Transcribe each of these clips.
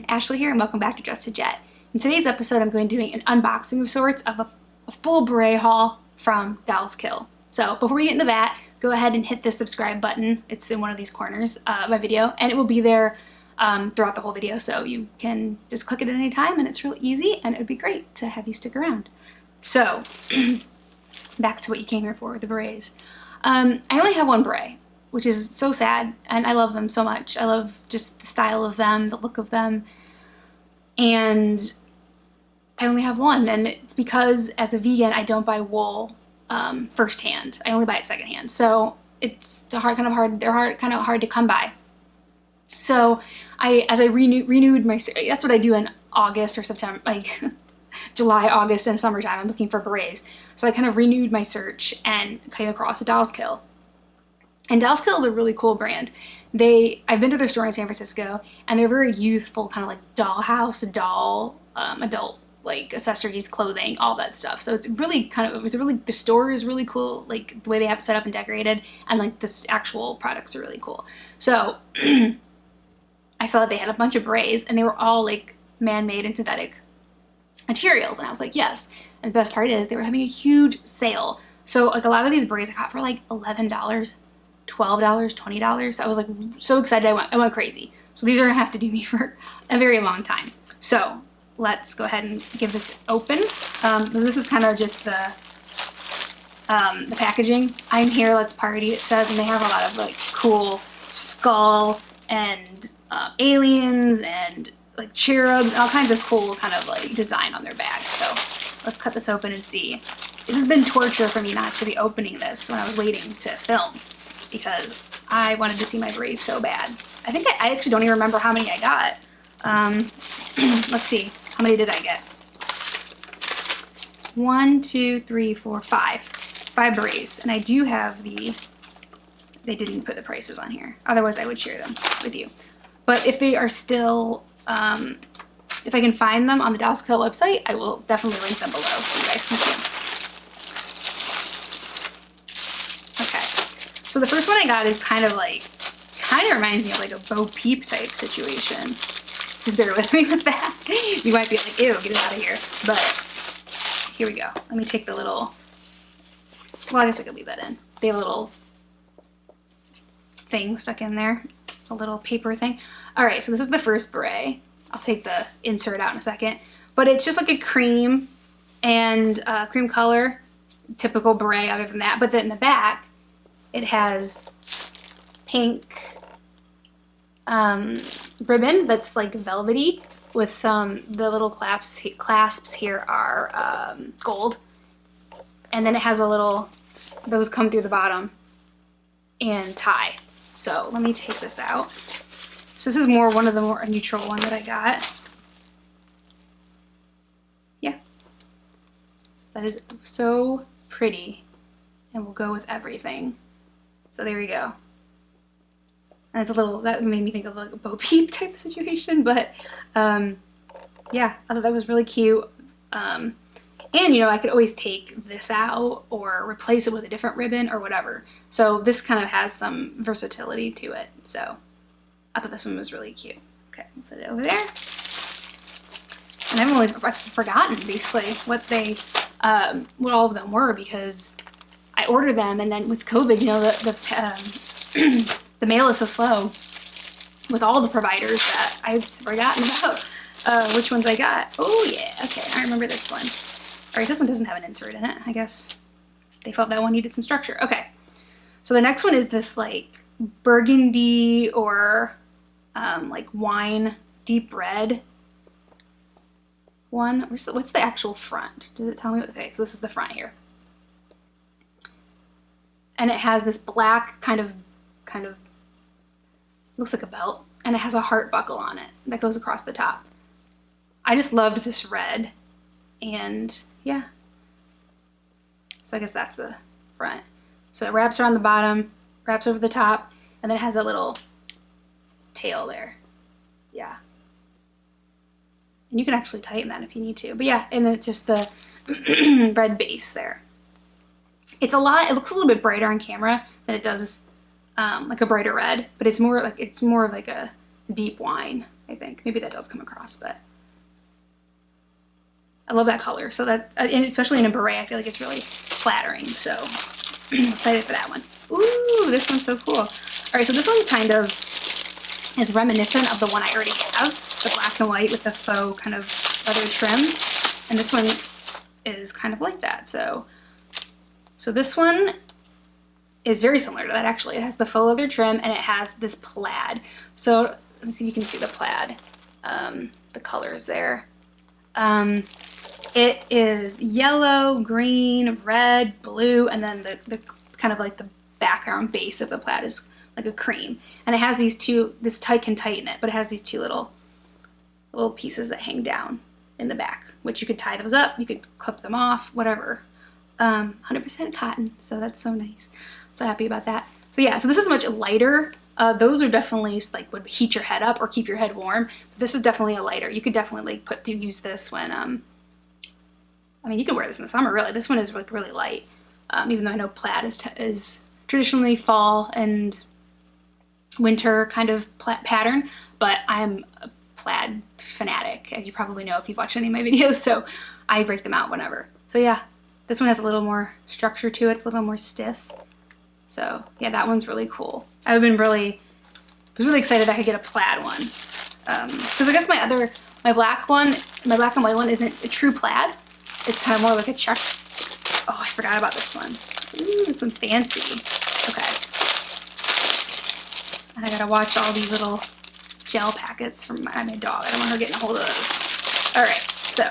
Ashley here and welcome back to Dress to Jet. In today's episode I'm going to be doing an unboxing of sorts of a full beret haul from Blouse. So before we get into that, go ahead and hit the subscribe button. It's in one of these corners of my video and it will be there throughout the whole video, so you can just click it at any time and it's real easy and it would be great to have you stick around. So back to what you came here for, the berets. I only have one beret, which is so sad, and I love them so much. I love just the style of them, the look of them, and I only have one, and it's because as a vegan I don't buy wool firsthand. I only buy it secondhand, so it's they're kind of hard to come by. So as I renewed my, that's what I do in August or September, like July, August, and summertime. I'm looking for berets, so I kind of renewed my search and came across a Blouse. And Blouse is a really cool brand. I've been to their store in San Francisco, and they're very youthful, kind of like dollhouse, adult like accessories, clothing, all that stuff. So it's really the store is really cool, like the way they have it set up and decorated, and like the actual products are really cool. So I saw that they had a bunch of berets, and they were all like man-made and synthetic materials, and I was like, yes. And the best part is they were having a huge sale. So like a lot of these berets I got for like $11, $12, $20. I was like so excited. I went crazy. So these are gonna have to do me for a very long time. So let's go ahead and give this open. This is kind of just the packaging. I'm here, let's party, it says, and they have a lot of like cool skull and aliens and like cherubs and all kinds of cool kind of like design on their bag. So let's cut this open and see. This has been torture for me not to be opening this when I was waiting to film, because I wanted to see my berets so bad. I think I actually don't even remember how many I got. Let's see, how many did I get? 1, 2, 3, 4, 5. 5 berets, and I do have they didn't put the prices on here. Otherwise I would share them with you. But if they are still, if I can find them on the Blouse website, I will definitely link them below so you guys can see them. So the first one I got is kind of reminds me of like a Bo Peep type situation. Just bear with me with that. You might be like, ew, get it out of here. But here we go. Let me take the little, well, I guess I could leave that in. The little thing stuck in there, a little paper thing. All right, so this is the first beret. I'll take the insert out in a second. But it's just like a cream and cream color, typical beret other than that. But then in the back, it has pink ribbon that's like velvety with the little clasps here are gold. And then it has a little, those come through the bottom, and tie. So let me take this out. So this is one of the more neutral one that I got. Yeah. That is so pretty and will go with everything. So there we go. And it's a little, that made me think of like a Bo Peep type of situation, but yeah, I thought that was really cute. And you know, I could always take this out or replace it with a different ribbon or whatever. So this kind of has some versatility to it. So I thought this one was really cute. Okay, I'll set it over there. And I've forgotten basically what what all of them were, because I ordered them, and then with COVID, you know, the mail is so slow with all the providers that I've just forgotten about which ones I got. Oh yeah, okay, I remember this one. All right, this one doesn't have an insert in it. I guess they felt that one needed some structure. Okay, so the next one is this like burgundy or like wine deep red one. What's the actual front? Does it tell me what the face? So this is the front here. And it has this black kind of looks like a belt, and it has a heart buckle on it that goes across the top. I just loved this red, and yeah. So I guess that's the front. So it wraps around the bottom, wraps over the top, and then it has a little tail there. Yeah. And you can actually tighten that if you need to. But yeah, and it's just the red base there. It looks a little bit brighter on camera than it does like a brighter red, but it's more of like a deep wine I think. Maybe that does come across, but I love that color. So that, and especially in a beret, I feel like it's really flattering. So excited for that one. Ooh, this one's so cool. All right, so this one kind of is reminiscent of the one I already have, the black and white with the faux kind of leather trim. And this one is kind of like that. So this one is very similar to that, actually. It has the faux leather trim and it has this plaid. So let me see if you can see the plaid, the colors there. It is yellow, green, red, blue, and then the kind of like the background base of the plaid is like a cream. And it has these two, this can tighten it, but it has these two little pieces that hang down in the back, which you could tie those up, you could clip them off, whatever. 100% cotton, so that's so nice. So happy about that. So yeah, so this is much lighter. Those are definitely like would heat your head up or keep your head warm. This is definitely a lighter. You could definitely like use this when, I mean, you could wear this in the summer, really. This one is like really light, even though I know plaid is traditionally fall and winter kind of pattern, but I'm a plaid fanatic, as you probably know if you've watched any of my videos, so I break them out whenever. So yeah, this one has a little more structure to it. It's a little more stiff. So yeah, that one's really cool. I was really excited I could get a plaid one. Because I guess my black and white one isn't a true plaid. It's kind of more like a check. Oh, I forgot about this one. Ooh, this one's fancy. Okay. And I gotta watch all these little gel packets from my dog. I don't want her getting a hold of those. All right, so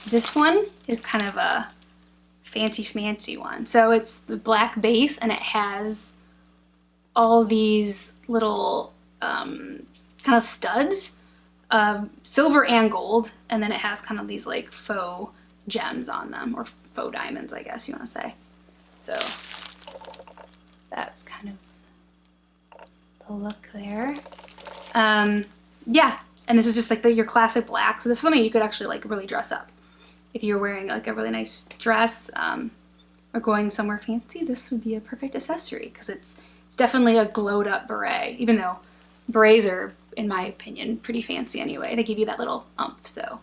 this one is kind of a fancy schmancy one. So it's the black base and it has all these little kind of studs, silver and gold, and then it has kind of these like faux gems on them, or faux diamonds, I guess you want to say. So that's kind of the look there. Yeah, and this is just like your classic black. So this is something you could actually like really dress up. If you're wearing like a really nice dress or going somewhere fancy, this would be a perfect accessory because it's definitely a glowed up beret, even though berets are, in my opinion, pretty fancy anyway. They give you that little umph. So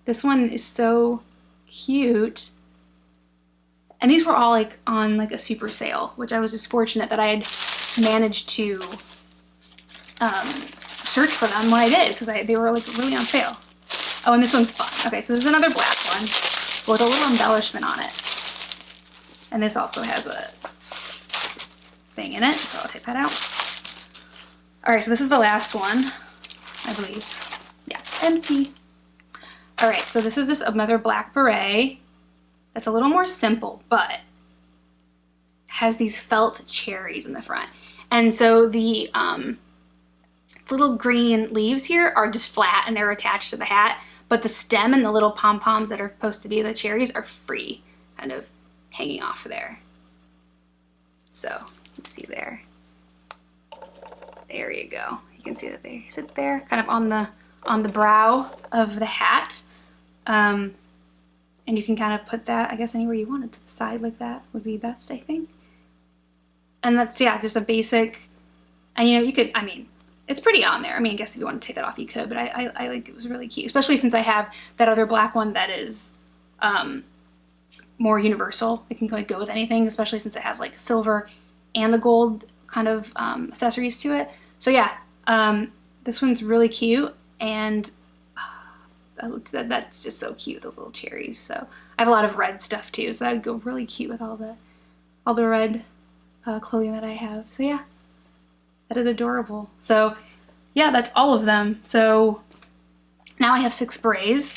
this one is so cute. And these were all like on like a super sale, which I was just fortunate that I had managed to search for them when I did, because they were like really on sale. Oh, and this one's fun. Okay, so this is another black one with a little embellishment on it. And this also has a thing in it, so I'll take that out. All right, so this is the last one, I believe. Yeah, empty. All right, so this is just another black beret that's a little more simple, but has these felt cherries in the front. And so the little green leaves here are just flat and they're attached to the hat, but the stem and the little pom-poms that are supposed to be the cherries are free, kind of hanging off there. So, let's see there. There you go. You can see that they sit there, kind of on the brow of the hat. And you can kind of put that, I guess, anywhere you want it, to the side like that would be best, I think. And that's, yeah, just a basic, and you know, you could, I mean, it's pretty on there. I mean, I guess if you want to take that off, you could, but I like it was really cute, especially since I have that other black one that is more universal. It can like go with anything, especially since it has like silver and the gold kind of accessories to it. So yeah, this one's really cute, and that's just so cute, those little cherries. So I have a lot of red stuff too, so that would go really cute with all the red clothing that I have. So yeah, that is adorable. So yeah, that's all of them. So now I have 6 berets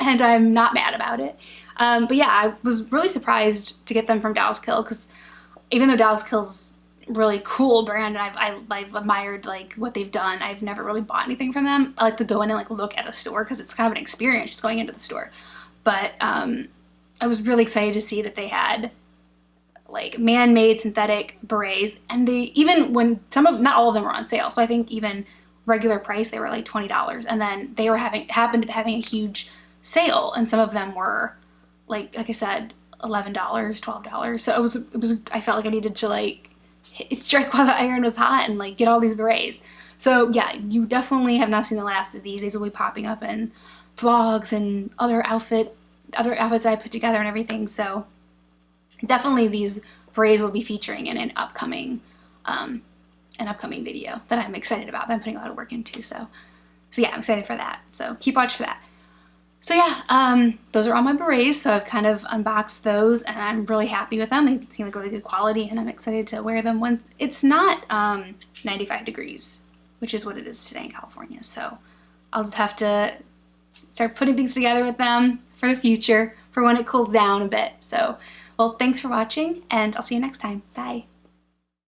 and I'm not mad about it. But yeah, I was really surprised to get them from Dallas Kill, because even though Dallas Kill's really cool brand and I've admired like what they've done, I've never really bought anything from them. I like to go in and like look at a store because it's kind of an experience just going into the store. But I was really excited to see that they had like man-made synthetic berets, and they, even when not all of them were on sale, so I think even regular price they were like $20, and then they were happened to be having a huge sale, and some of them were like I said, $11, $12. So it was I felt like I needed to like strike while the iron was hot and like get all these berets. So yeah, you definitely have not seen the last of these. These will be popping up in vlogs and other outfits I put together and everything. So definitely these berets will be featuring in an upcoming video that I'm excited about, that I'm putting a lot of work into. So yeah, I'm excited for that. So keep watch for that. So yeah, those are all my berets. So I've kind of unboxed those and I'm really happy with them. They seem like really good quality and I'm excited to wear them when it's not 95 degrees, which is what it is today in California. So I'll just have to start putting things together with them for the future, for when it cools down a bit. So, well, thanks for watching and I'll see you next time. Bye.